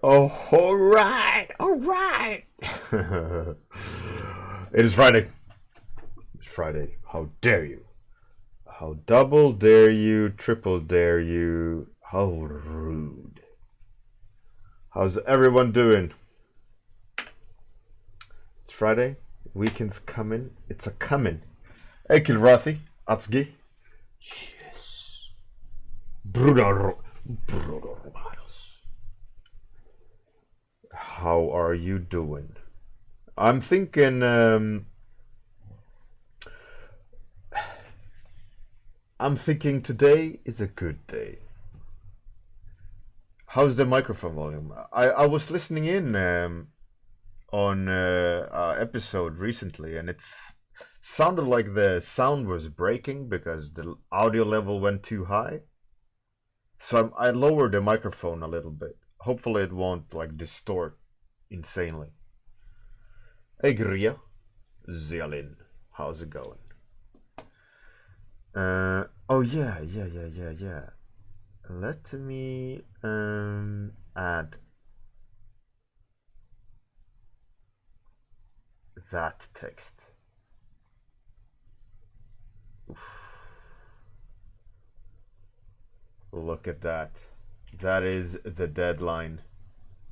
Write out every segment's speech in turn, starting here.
Oh, all right, all right. It is Friday. It's Friday. How dare you? How double dare you? Triple dare you? How rude. How's everyone doing? It's Friday. Weekend's coming. It's a coming. Hey, Kilrathi. Atsugi. Yes. Bruder. Bruder Romanos. How are you doing? I'm thinking, today is a good day. How's the microphone volume? I was listening in on episode recently, and it sounded like the sound was breaking because the audio level went too high. So I lowered the microphone a little bit. Hopefully, it won't like distort insanely. Hey, Gria, Zialin, how's it going? Oh yeah. Let me add that text. Oof. Look at that. That is the deadline.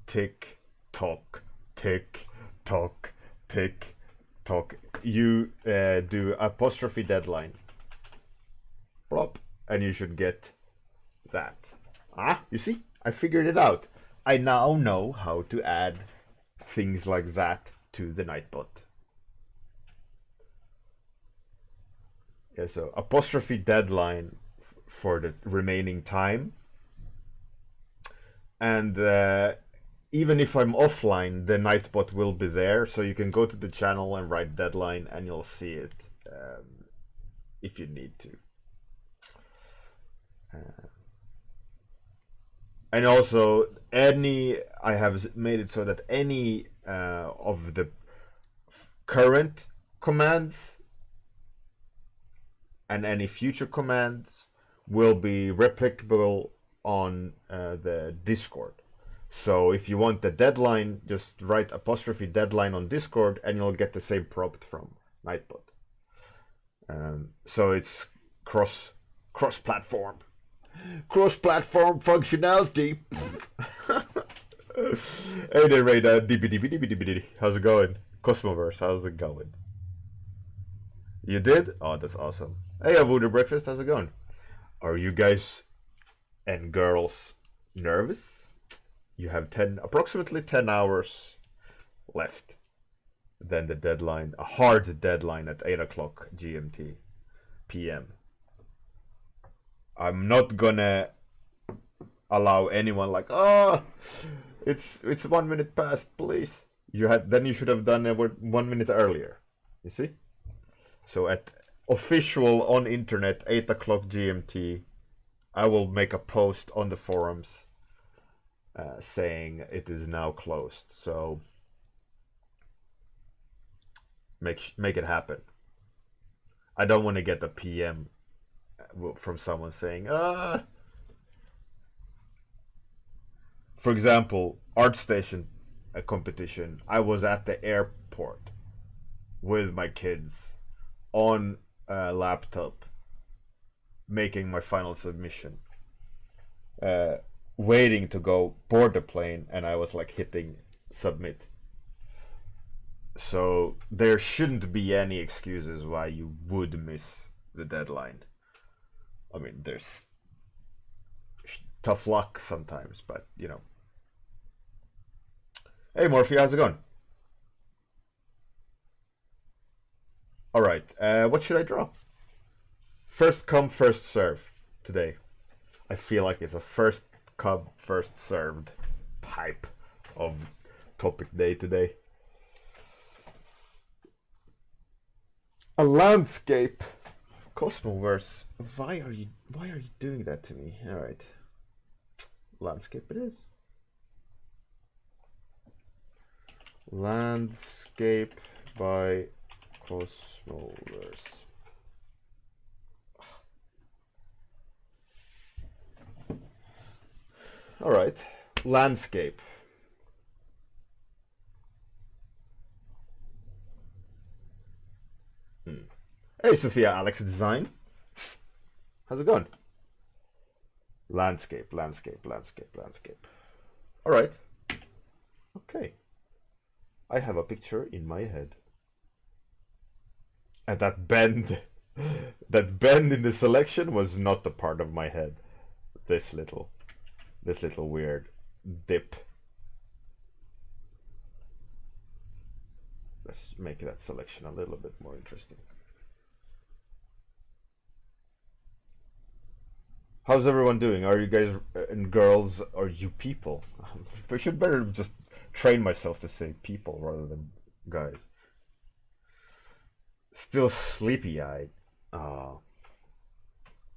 Tick tock, tick tock, tick tock. You do apostrophe deadline. Plop, and you should get that. Ah, you see? I figured it out. I now know how to add things like that to the Nightbot. Yeah, so apostrophe deadline for the remaining time. And even if I'm offline, the Nightbot will be there, so you can go to the channel and write deadline, and you'll see it if you need to. And also, I have made it so that any of the current commands and any future commands will be replicable on the Discord. So if you want the deadline, just write apostrophe deadline on Discord and you'll get the same prompt from Nightbot. So it's cross-platform. Cross-platform functionality. Hey there, Rada. How's it going? Cosmoverse, how's it going? You did? Oh, that's awesome. Hey, Avoodoo Breakfast, how's it going? Are you guys and girls nervous? You have approximately 10 hours left. Then the deadline, a hard deadline at 8 o'clock GMT PM. I'm not gonna allow anyone like, oh, it's 1 minute past, please. Then you should have done it 1 minute earlier. You see? So at official on internet 8 o'clock GMT, I will make a post on the forums saying it is now closed. So make it happen. I don't want to get a PM from someone saying, for example, ArtStation competition. I was at the airport with my kids on a laptop making my final submission, waiting to go board the plane, and I was like hitting submit. So there shouldn't be any excuses why you would miss the deadline. I mean, there's tough luck sometimes, but you know. Hey Morphe, how's it going? Alright, what should I draw? First come, first serve today. I feel like it's a first come, first served type of topic day today. A landscape. Cosmoverse. Why are you doing that to me? Alright. Landscape it is. Landscape by Cosmoverse. Alright. Landscape. Hey, Sophia, Alex Design. How's it going? Landscape, landscape, landscape, landscape. All right. Okay. I have a picture in my head. And that bend, that bend in the selection was not a part of my head. This little weird dip. Let's make that selection a little bit more interesting. How's everyone doing? Are you guys and girls, or you people? I should better just train myself to say people rather than guys. Still sleepy-eyed.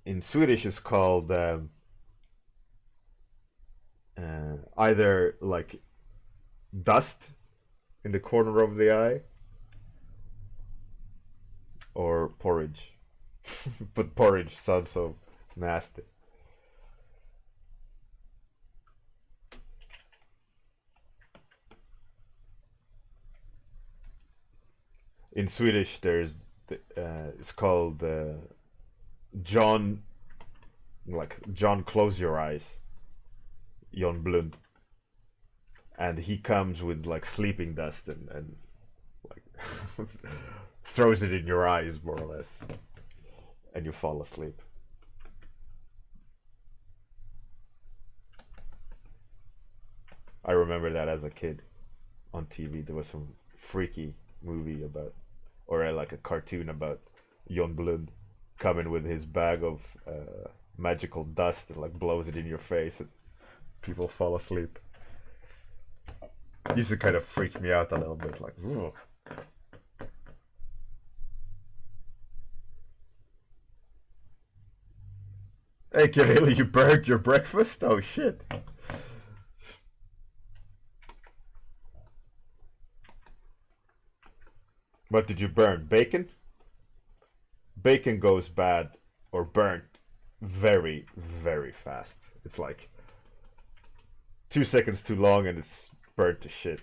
In Swedish, it's called either like dust in the corner of the eye or porridge. But porridge sounds so nasty. In Swedish, there's it's called John, like John, close your eyes, Jon Blund, and he comes with like sleeping dust and like throws it in your eyes more or less, and you fall asleep. I remember that as a kid on TV. There was some freaky movie about, or like a cartoon about Jon Blund coming with his bag of magical dust and like blows it in your face and people fall asleep. It used to kind of freak me out a little bit, like, ugh. Hey Kirill, you burned your breakfast? Oh shit. What did you burn? Bacon? Bacon goes bad or burnt very, very fast. It's like 2 seconds too long and it's burnt to shit.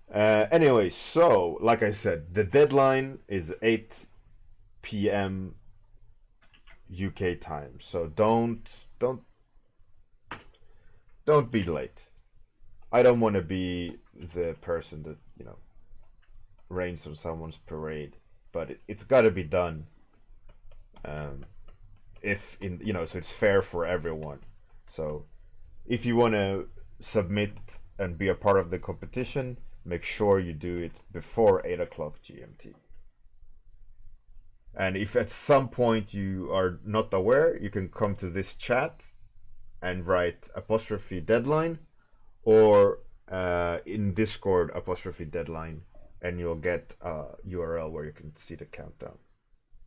Anyway, so like I said, the deadline is 8 p.m. UK time. So don't be late. I don't want to be the person that, you know, rains on someone's parade, but it's got to be done. If in, you know, so it's fair for everyone. So if you want to submit and be a part of the competition, make sure you do it before 8 o'clock GMT. And if at some point you are not aware, you can come to this chat and write 'deadline, or in Discord 'deadline, and you'll get a URL where you can see the countdown.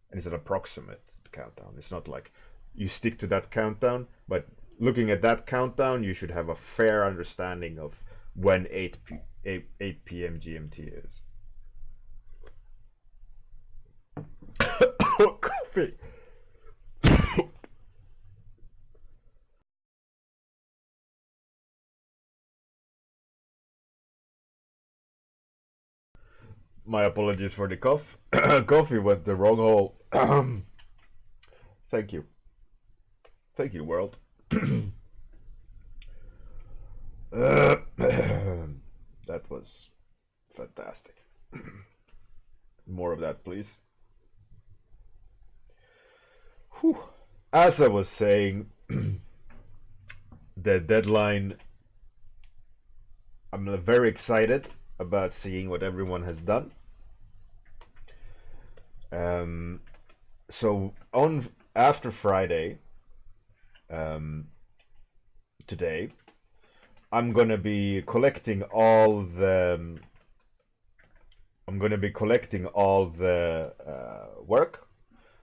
And it's an approximate countdown. It's not like you stick to that countdown, but looking at that countdown, you should have a fair understanding of when 8 p.m. GMT is. Coffee. My apologies for the cough. Coffee went the wrong hole. Thank you. Thank you, world. That was fantastic. More of that, please. Whew. As I was saying, the deadline, I'm very excited about seeing what everyone has done. So on after Friday, today, I'm gonna be collecting all the work.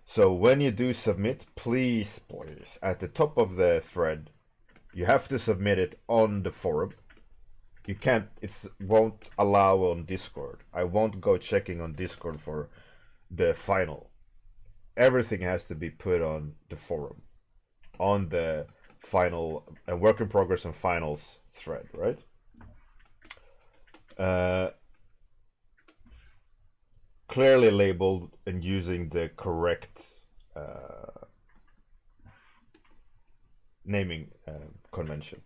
So when you do submit, please, at the top of the thread, you have to submit it on the forum. You can't, it won't allow on Discord. I won't go checking on Discord for the final. Everything has to be put on the forum, on the final work in progress and finals thread, right? uh, clearly labeled and using the correct naming convention.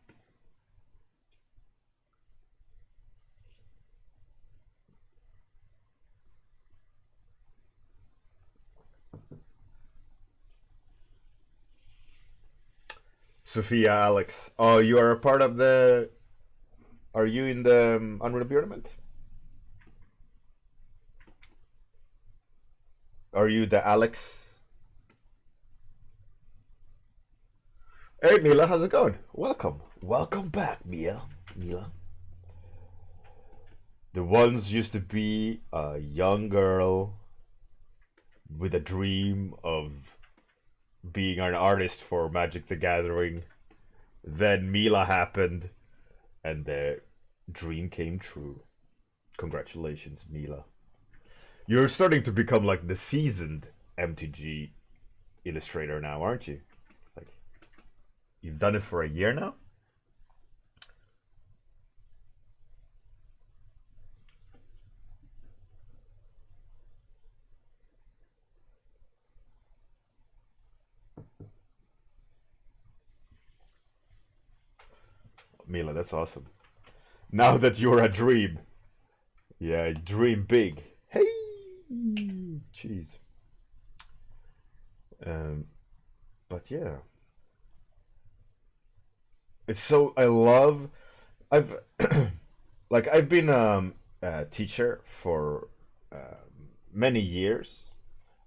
Sophia, Alex. Oh, you are a part of the. Are you in the Unreal Bjornament? Are you the Alex? Hey, Mila, how's it going? Welcome. Welcome back, Mila. The ones used to be a young girl with a dream of being an artist for Magic the Gathering. Then Mila happened, and the dream came true. Congratulations, Mila. You're starting to become like the seasoned MTG illustrator now, aren't you? Like, you've done it for a year now? Mila, that's awesome. Now that you're a dream. Yeah, dream big. Hey! Jeez. Um, but yeah. It's so, I love, I've, like, I've been a teacher for many years.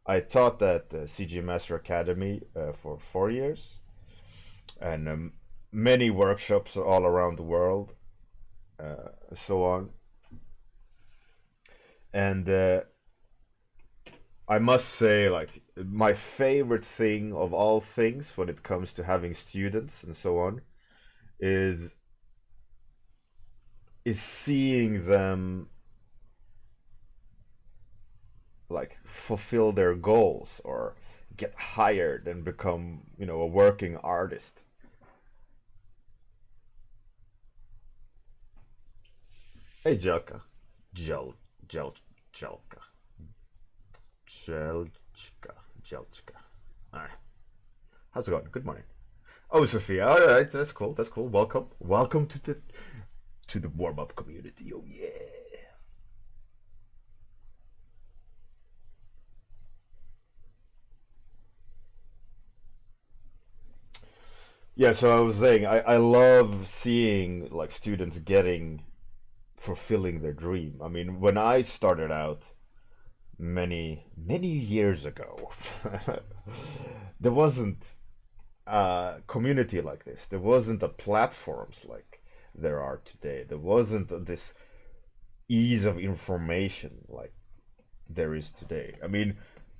I taught at the CG Master Academy for 4 years, and many workshops all around the world, so on. And I must say, like, my favorite thing of all things when it comes to having students and so on is seeing them like fulfill their goals or get hired and become, you know, a working artist. Hey, Jelka. Jel, Jel, Jelka. Jelchka. Jelchka. Alright. How's it going? Good morning. Oh, Sophia. Alright, that's cool. That's cool. Welcome. Welcome to the warm-up community. Oh, yeah. Yeah, so I was saying, I love seeing like students getting fulfilling their dream. I mean, when I started out many years ago, there wasn't a community like this. There wasn't a platforms like there are today. There wasn't this ease of information like there is today. I mean,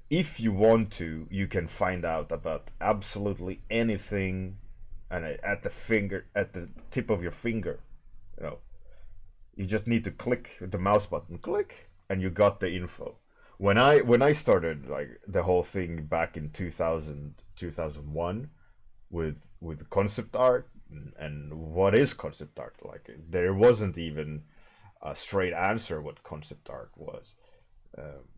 if you want to, you can find out about absolutely anything, and at the tip of your finger. You know, you just need to click the mouse button, click, and you got the info. When I started like the whole thing back in 2000 2001 with concept art, and what is concept art, like there wasn't even a straight answer what concept art was. Um,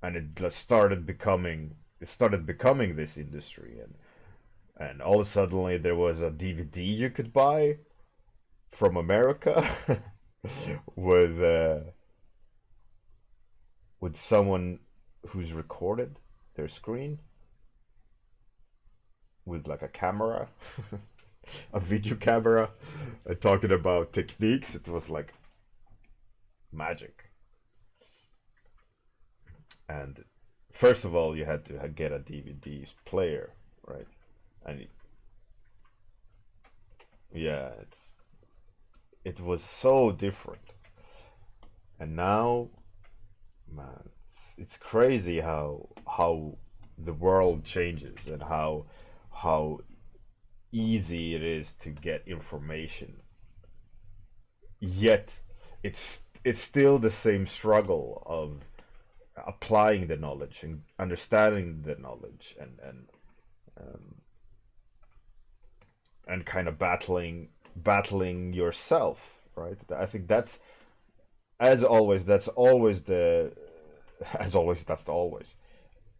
and it just started becoming this industry, and all of a suddenly there was a DVD you could buy from America with with someone who's recorded their screen with like a camera, a video camera, talking about techniques. It was like magic. And first of all, you had to get a DVD player, right? And yeah, it was so different. And now, man, it's crazy how the world changes, and how easy it is to get information. Yet it's still the same struggle of applying the knowledge and understanding the knowledge, um, and kind of battling yourself, right? I think that's, as always, that's always the, as always, that's the always.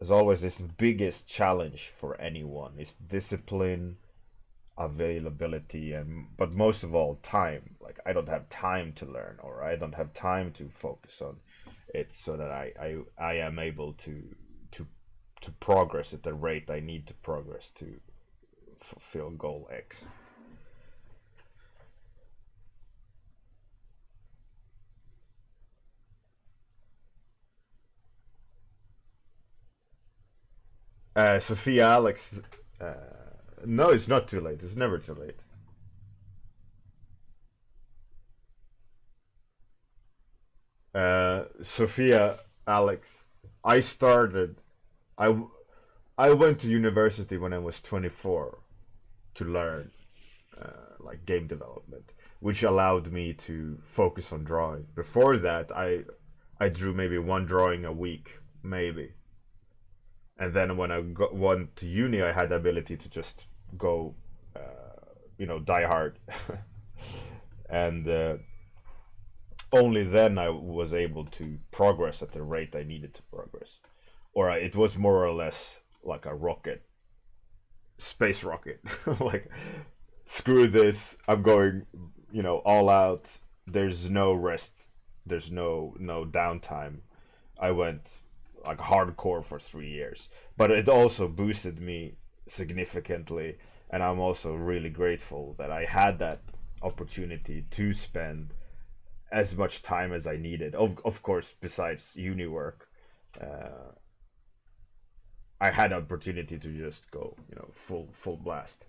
As always, this biggest challenge for anyone is discipline, availability, and but most of all, time. Like I don't have time to learn, or I don't have time to focus on it, so that I am able to to progress at the rate I need to progress to fulfill goal X. Sophia, Alex, uh, no, it's not too late. It's never too late. Sophia, Alex, I started. I I went to university when I was 24 to learn like game development, which allowed me to focus on drawing. Before that, I drew maybe one drawing a week, maybe. And then when went to uni, I had the ability to just go, die hard, and only then I was able to progress at the rate I needed to progress, or it was more or less like a rocket, space rocket, like screw this, I'm going, all out. There's no rest. There's no downtime. I went like hardcore for 3 years, but it also boosted me significantly, and I'm also really grateful that I had that opportunity to spend as much time as I needed. Of course, besides uni work, uh, I had opportunity to just go, full blast.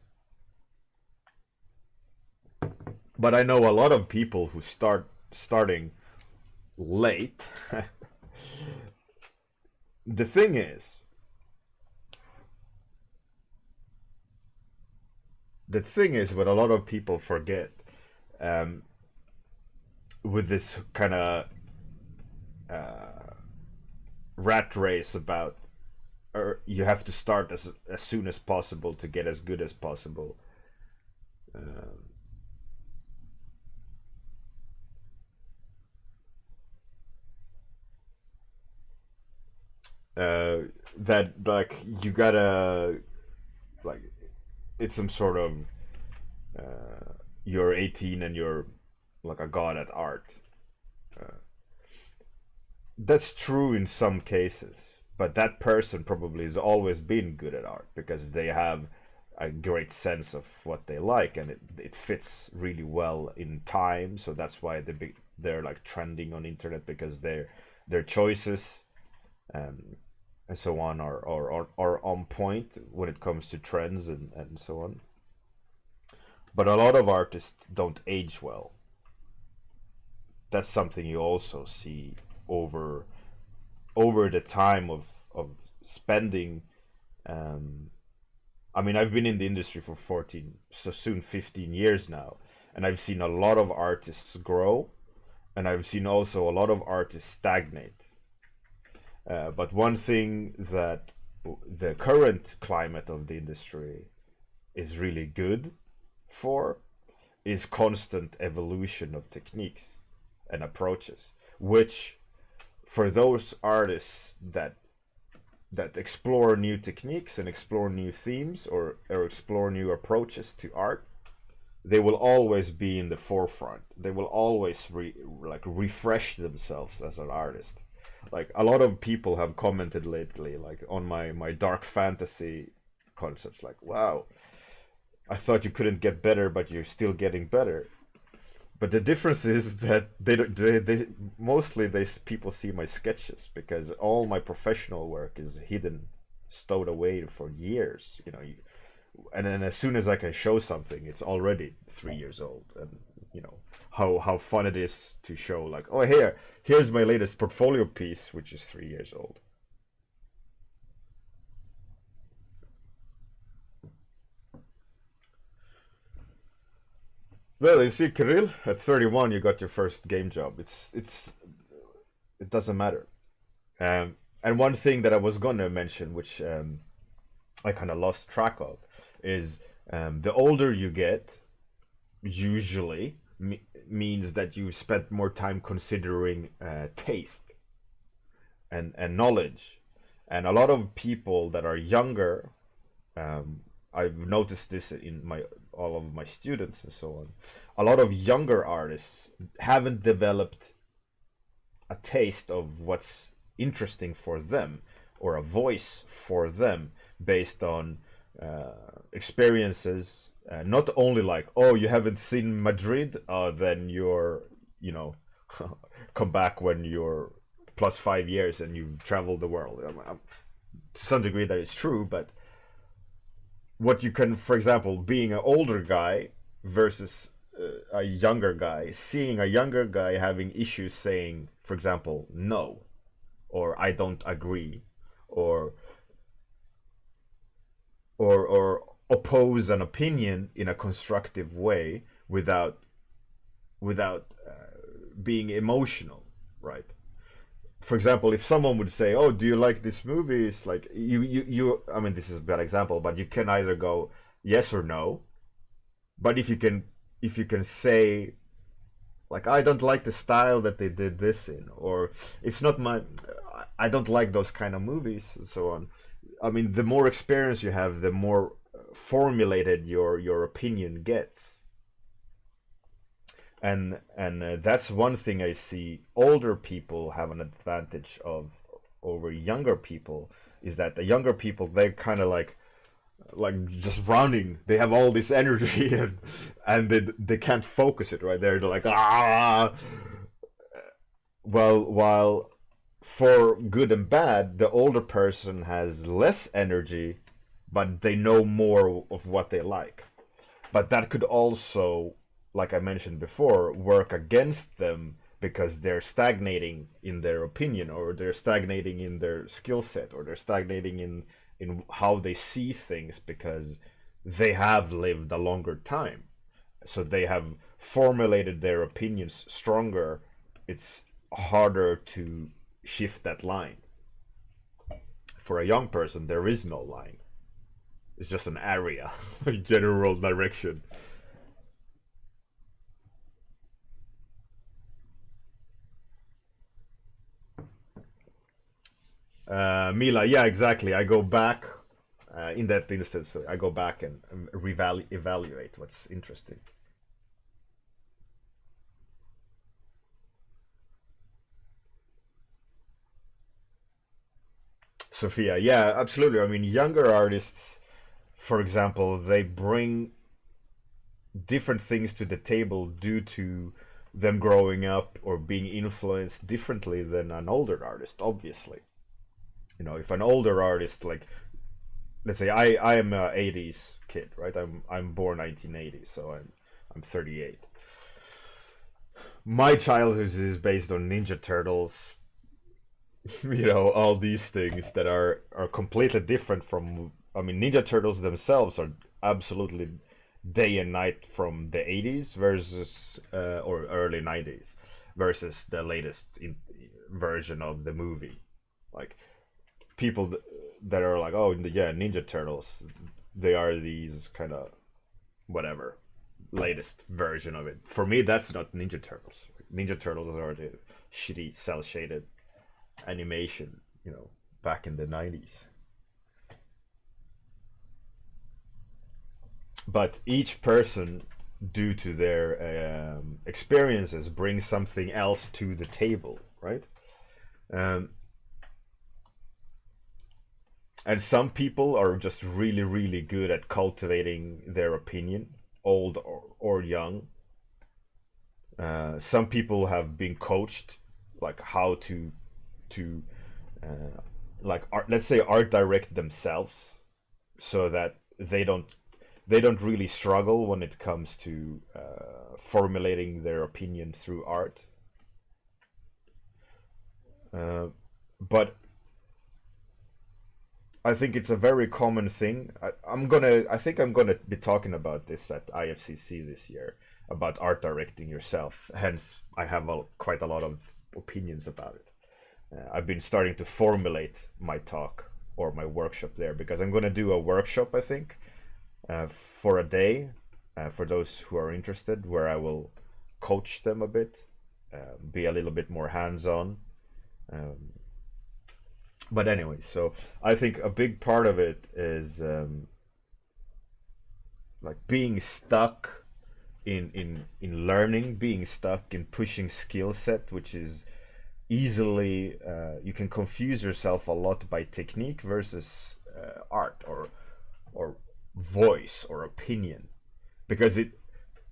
But I know a lot of people who starting late. The thing is, what a lot of people forget, um, with this kind of uh, rat race about, or you have to start as soon as possible to get as good as possible. Um, uh, that like you gotta like it's some sort of you're 18 and you're like a god at art. Uh, that's true in some cases, but that person probably has always been good at art because they have a great sense of what they like, and it fits really well in time. So that's why they're like trending on internet, because their choices um, and so on are on point when it comes to trends and so on. But a lot of artists don't age well. That's something you also see over the time of spending. um, I mean, I've been in the industry for 14, so soon 15 years now, and I've seen a lot of artists grow, and I've seen also a lot of artists stagnate. But one thing that the current climate of the industry is really good for is constant evolution of techniques and approaches, which for those artists that explore new techniques and explore new themes, or explore new approaches to art, they will always be in the forefront. They will always refresh themselves as an artist. Like a lot of people have commented lately, like on my dark fantasy concepts, like, wow, I thought you couldn't get better, but you're still getting better. But the difference is that they mostly they people see my sketches, because all my professional work is hidden, stowed away for years. And then as soon as I can show something, it's already 3 years old. And how fun it is to show, like, oh, here's my latest portfolio piece, which is 3 years old. Well, you see, Kirill, at 31, you got your first game job. It doesn't matter. And one thing that I was gonna mention, which I kind of lost track of, is the older you get, usually means that you spent more time considering taste and knowledge. And a lot of people that are younger, I've noticed this in my all of my students and so on. A lot of younger artists haven't developed a taste of what's interesting for them or a voice for them based on experiences. Not only like, oh, you haven't seen Madrid, then you're, you know, come back when you're plus 5 years and you've traveled the world. To some degree, that is true, but what you can, for example, being an older guy versus a younger guy, seeing a younger guy having issues saying, for example, no, or I don't agree, or or oppose an opinion in a constructive way without being emotional, right? For example, if someone would say, "Oh, do you like this movie?" It's like you. I mean, this is a bad example, but you can either go yes or no. But if you can say like, I don't like the style that they did this in, or it's not my, I don't like those kind of movies, and so on. I mean, the more experience you have, the more formulated your opinion gets. And that's one thing I see older people have an advantage of over younger people, is that the younger people, they're kind of like just running. They have all this energy and they can't focus it, right? They're like, ah. While for good and bad, the older person has less energy, but they know more of what they like. But that could also, like I mentioned before, work against them because they're stagnating in their opinion, or they're stagnating in their skill set, or they're stagnating in how they see things because they have lived a longer time. So they have formulated their opinions stronger. It's harder to shift that line. For a young person, there is no line. It's just an area, a general direction. Mila, yeah, exactly. I go back in that instance. I go back and evaluate what's interesting. Sophia, yeah, absolutely. I mean, younger artists, for example, they bring different things to the table due to them growing up or being influenced differently than an older artist, obviously. You know, if an older artist, like, let's say I am a 80s kid, right? I'm born 1980, so I'm 38. My childhood is based on Ninja Turtles, you know, all these things that are completely different from, I mean, Ninja Turtles themselves are absolutely day and night from the 80s versus or early 90s versus the latest version of the movie. Like, people that are like, oh, yeah, Ninja Turtles, they are these kind of whatever latest version of it. For me, that's not Ninja Turtles. Ninja Turtles are the shitty cell shaded animation, you know, back in the 90s. But each person, due to their experiences, brings something else to the table, right? Um, and some people are just really, really good at cultivating their opinion, old or young. Some people have been coached, like how to like let's say art direct themselves, so that they don't really struggle when it comes to formulating their opinion through art. But I think it's a very common thing. I think I'm gonna be talking about this at IFCC this year, about art directing yourself. Hence, I have quite a lot of opinions about it. I've been starting to formulate my talk or my workshop there, because I'm gonna do a workshop, I think, for a day, for those who are interested, where I will coach them a bit, be a little bit more hands-on. Um, but anyway, so I think a big part of it is like being stuck in learning, being stuck in pushing skill set, which is easily you can confuse yourself a lot by technique versus art or voice or opinion, because it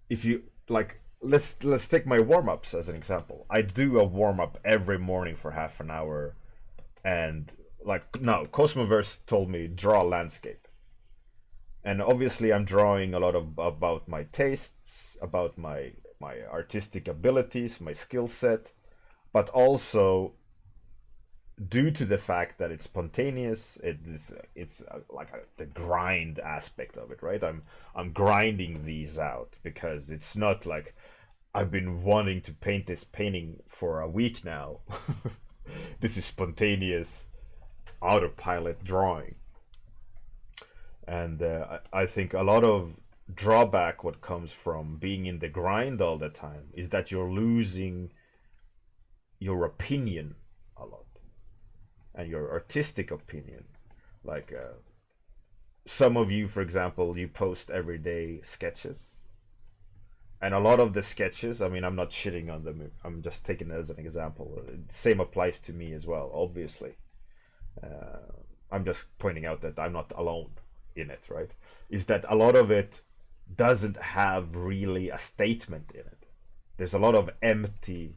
if you like let's take my warm-ups as an example. I do a warm-up every morning for half an hour, and like no, Cosmoverse told me draw a landscape, and obviously I'm drawing a lot of about my tastes, about my artistic abilities, my skill set, but also due to the fact that it's spontaneous, it's like the grind aspect of it, right? I'm grinding these out because it's not like I've been wanting to paint this painting for a week now. This is spontaneous autopilot drawing. And I think a lot of drawback what comes from being in the grind all the time is that you're losing your opinion a lot, and your artistic opinion. Like some of you, for example, you post everyday sketches, and a lot of the sketches, I mean, I'm not shitting on them, I'm just taking it as an example. Same applies to me as well, obviously. I'm just pointing out that I'm not alone in it, right? Is that a lot of it doesn't have really a statement in it. There's a lot of empty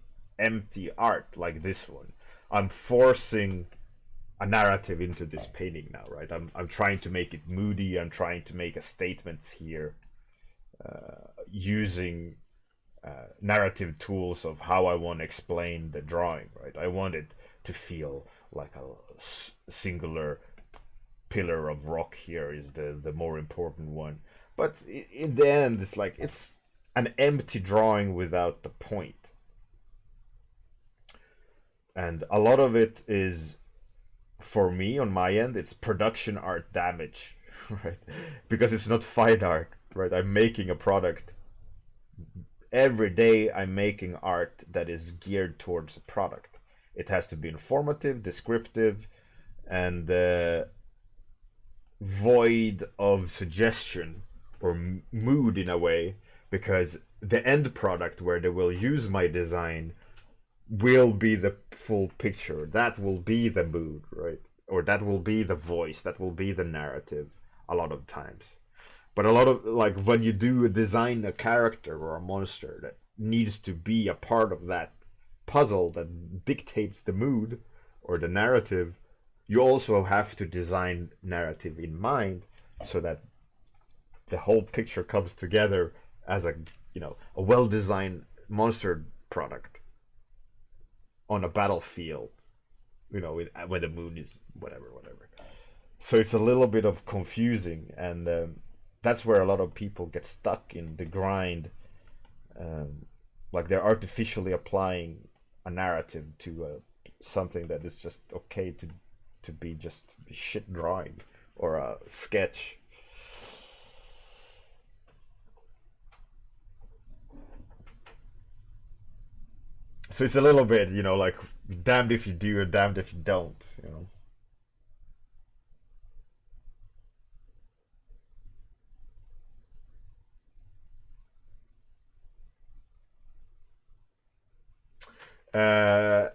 art like this one. I'm forcing a narrative into this painting now, right? I'm trying to make it moody. I'm trying to make a statement here, using narrative tools of how I want to explain the drawing, right? I want it to feel like a singular pillar of rock here is the more important one. But in the end, it's like it's an empty drawing without the point. And a lot of it is, for me, on my end, it's production art damage, right? Because it's not fine art, right? I'm making a product. Every day I'm making art that is geared towards a product. It has to be informative, descriptive, and void of suggestion or mood in a way, because the end product where they will use my design will be the full picture. That will be the mood, right? Or that will be the voice, that will be the narrative a lot of times. But a lot of, like, when you do design a character or a monster that needs to be a part of that puzzle that dictates the mood or the narrative, you also have to design narrative in mind so that the whole picture comes together as a, you know, a well-designed monster product on a battlefield, you know, when the moon is whatever. So it's a little bit of confusing, and that's where a lot of people get stuck in the grind. Like they're artificially applying a narrative to something that is just okay to be just shit drawing or a sketch. So it's a little bit, you know, like damned if you do or damned if you don't, you know.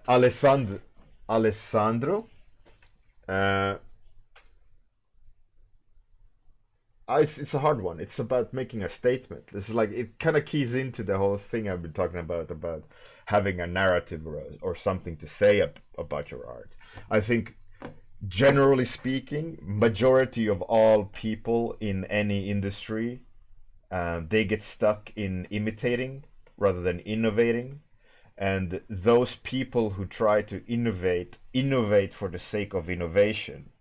Alessandro, uh, it's a hard one. It's about making a statement. This is like, it kind of keys into the whole thing I've been talking about having a narrative or something to say about your art. I think, generally speaking, majority of all people in any industry, they get stuck in imitating rather than innovating. And those people who try to innovate for the sake of innovation,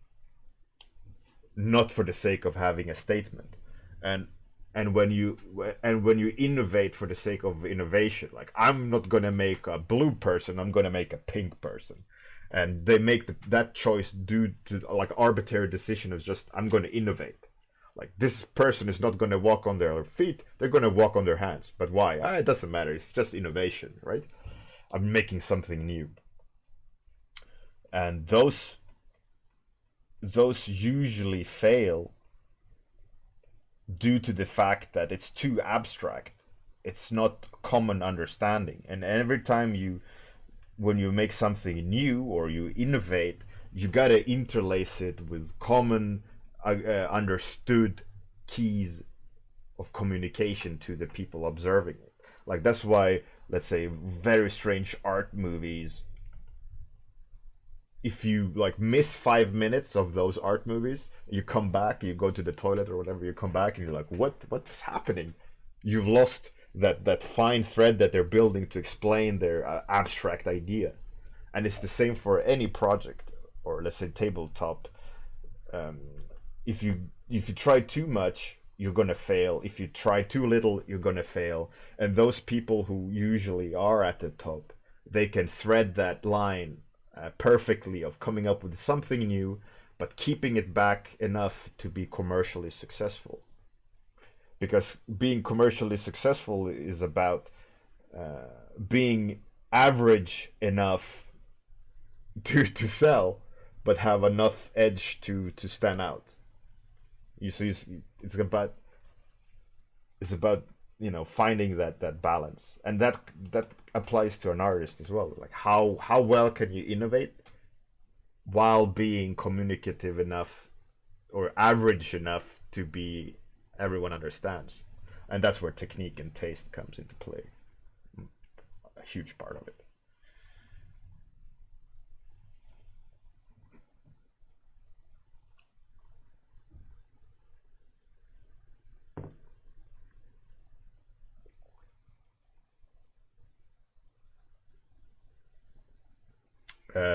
not for the sake of having a statement. And when you innovate for the sake of innovation, like, I'm not gonna make a blue person, I'm gonna make a pink person, and they make that choice due to like arbitrary decision of just, I'm gonna innovate. Like this person is not going to walk on their feet; they're going to walk on their hands. But why? It doesn't matter. It's just innovation, right? I'm making something new, and those usually fail due to the fact that it's too abstract. It's not common understanding, and every time when you make something new or you innovate, you gotta interlace it with common understood keys of communication to the people observing it. Like that's why, let's say, very strange art movies, if you like miss 5 minutes of those art movies, you come back, you go to the toilet or whatever, you come back and you're like, what's happening? You've lost that fine thread that they're building to explain their abstract idea. And it's the same for any project, or let's say tabletop. um, if you try too much, you're gonna fail. If you try too little, you're gonna fail. And those people who usually are at the top, they can thread that line perfectly of coming up with something new, but keeping it back enough to be commercially successful. Because being commercially successful is about being average enough to sell, but have enough edge to stand out. You see, it's about finding that balance, and that applies to an artist as well. Like how well can you innovate while being communicative enough or average enough to be everyone understands, and that's where technique and taste comes into play. A huge part of it.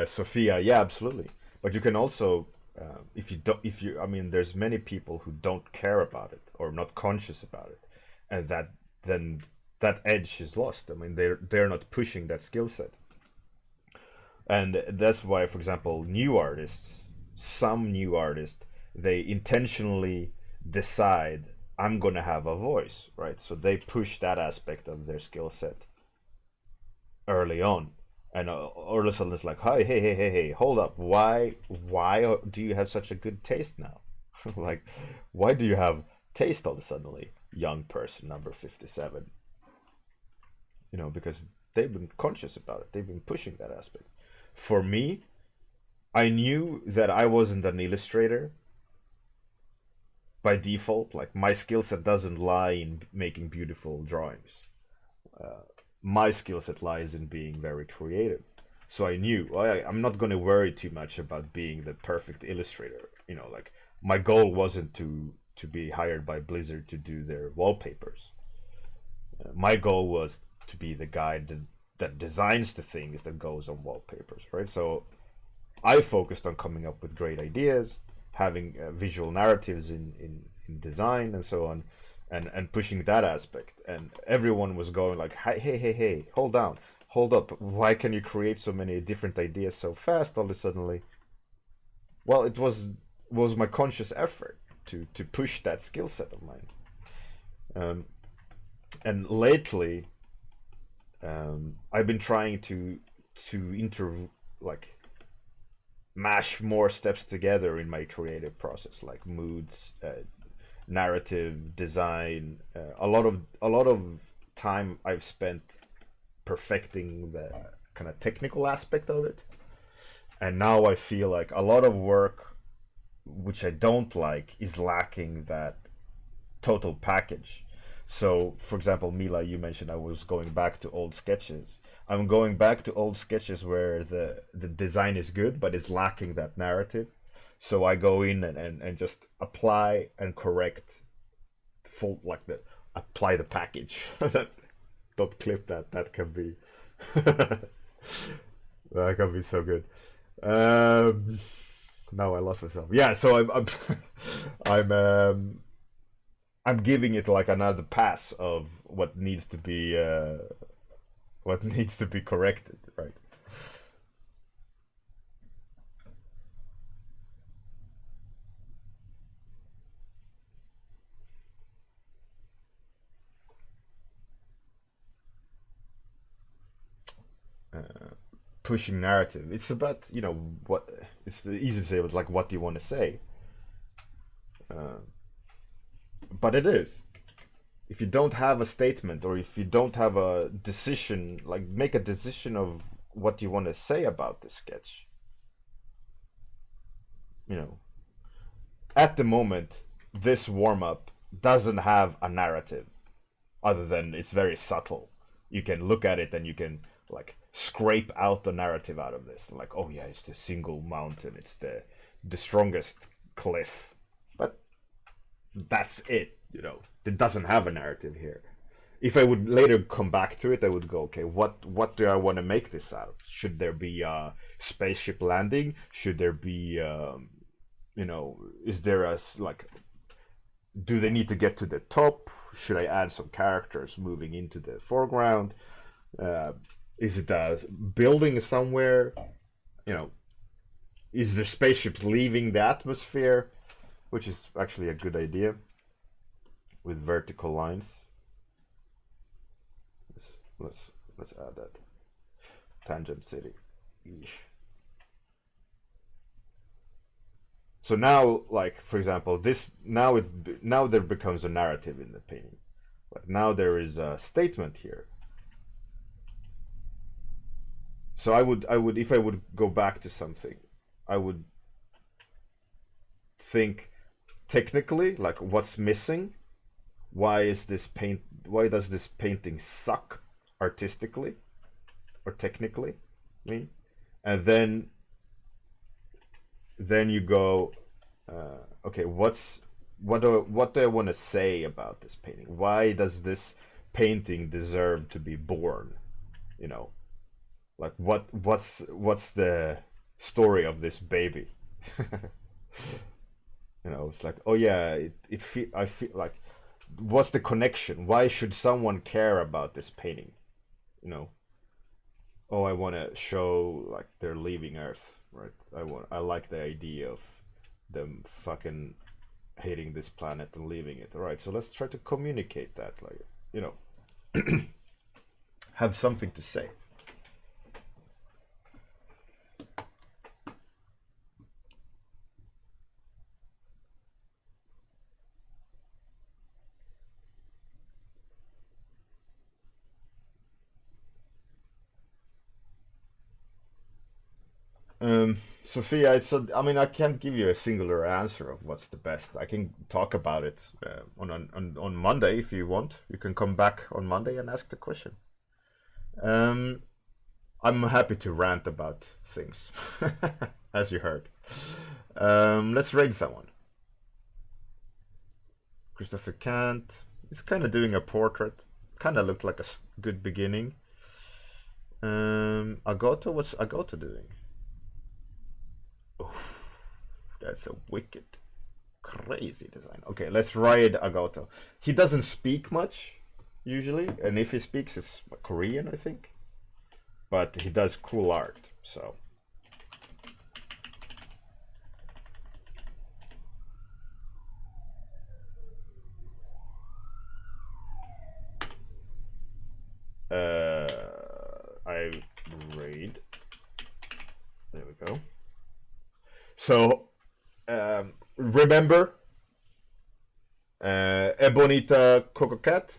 Sophia, yeah, absolutely. But you can also, if you don't, if you, I mean, there's many people who don't care about it or not conscious about it, and then that edge is lost. I mean, they're not pushing that skill set, and that's why, for example, some new artists, they intentionally decide I'm gonna have a voice, right? So they push that aspect of their skill set early on, and all of a sudden it's like, hi, hey, hold up, why do you have such a good taste now? Like, why do you have taste all of a suddenly, young person number 57? Because they've been conscious about it, they've been pushing that aspect. For me, I knew that I wasn't an illustrator by default. Like, my skill set doesn't lie in making beautiful drawings. uh, my skill set lies in being very creative. So I knew I'm not going to worry too much about being the perfect illustrator. Like, my goal wasn't to be hired by Blizzard to do their wallpapers. My goal was to be the guy that designs the things that goes on wallpapers, right? So I focused on coming up with great ideas, having visual narratives in design and so on, and pushing that aspect. And everyone was going like, hey, hold down, hold up. Why can you create so many different ideas so fast all of a suddenly? Well, it was my conscious effort to push that skill set of mine. And lately, I've been trying to like mash more steps together in my creative process, like moods, narrative, design. A lot of time I've spent perfecting the kind of technical aspect of it, and now I feel like a lot of work, which I don't like, is lacking that total package. So, for example, Mila, you mentioned I was going back to old sketches. I'm going back to old sketches where the design is good, but it's lacking that narrative. So I go in and just apply and correct full, like, the apply the package. Don't clip that. That can be that can be so good. Um, Now I lost myself. Yeah, so I'm I'm giving it like another pass of what needs to be corrected, right? pushing narrative. It's about, you know, what it's easy to say, but like, what do you want to say? But it is. If you don't have a statement, or if you don't have a decision, like make a decision of what you want to say about the sketch. You know, at the moment, this warm-up doesn't have a narrative, other than it's very subtle. You can look at it and you can like scrape out the narrative out of this. Like, oh yeah, it's the single mountain, it's the strongest cliff. But that's it, you know. It doesn't have a narrative here. If I would later come back to it, I would go, okay, what do I want to make this out of? Should there be a spaceship landing? Should there be, you know, is there a, like, do they need to get to the top? Should I add some characters moving into the foreground? Is it a building somewhere? You know, is the spaceships leaving the atmosphere? Which is actually a good idea with vertical lines. Let's add that. Tangent city. Eesh. So now, like for example, this now there becomes a narrative in the painting. Like now there is a statement here. So I would if I would go back to something, I would think technically, like what's missing? Why does this painting suck artistically or technically? And then you go, okay, what do I want to say about this painting? Why does this painting deserve to be born? You know, like what's the story of this baby? You know, it's like, oh yeah, I feel like, what's the connection? Why should someone care about this painting? You know, oh, I want to show like they're leaving Earth, right? I like the idea of them fucking hating this planet and leaving it. All right, so let's try to communicate that, like, you know, have something to say. Sophia, I mean, I can't give you a singular answer of what's the best. I can talk about it on Monday if you want. You can come back on Monday and ask the question. I'm happy to rant about things, as you heard. Let's raid someone. Christopher Kant. He's kind of doing a portrait. Kind of looked like a good beginning. Agoto, what's Agoto doing? Oof, that's a wicked, crazy design. Okay, let's ride Agoto. He doesn't speak much, usually, and if he speaks, it's Korean, I think. But he does cool art, so. I raid. There we go. So, remember, Ebonita Coco Cat,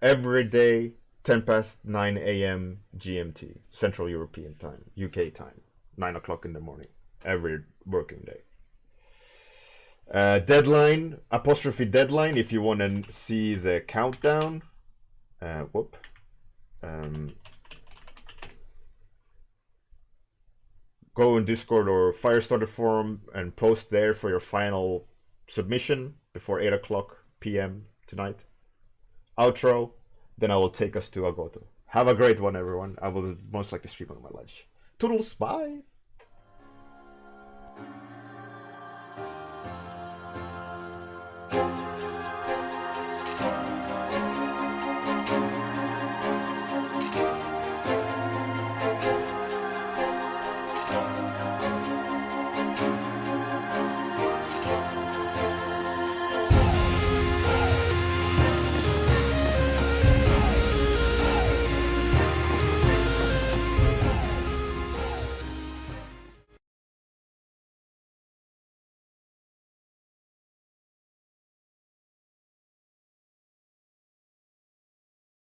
every day, 10 past 9 a.m. GMT, Central European Time, UK time, 9 o'clock in the morning, every working day. Deadline, apostrophe deadline, if you want to see the countdown. Go on Discord or Firestarter forum and post there for your final submission before 8 o'clock p.m. tonight. Outro, then I will take us to Agoto. Have a great one, everyone. I will most likely stream on my lunch. Toodles, bye!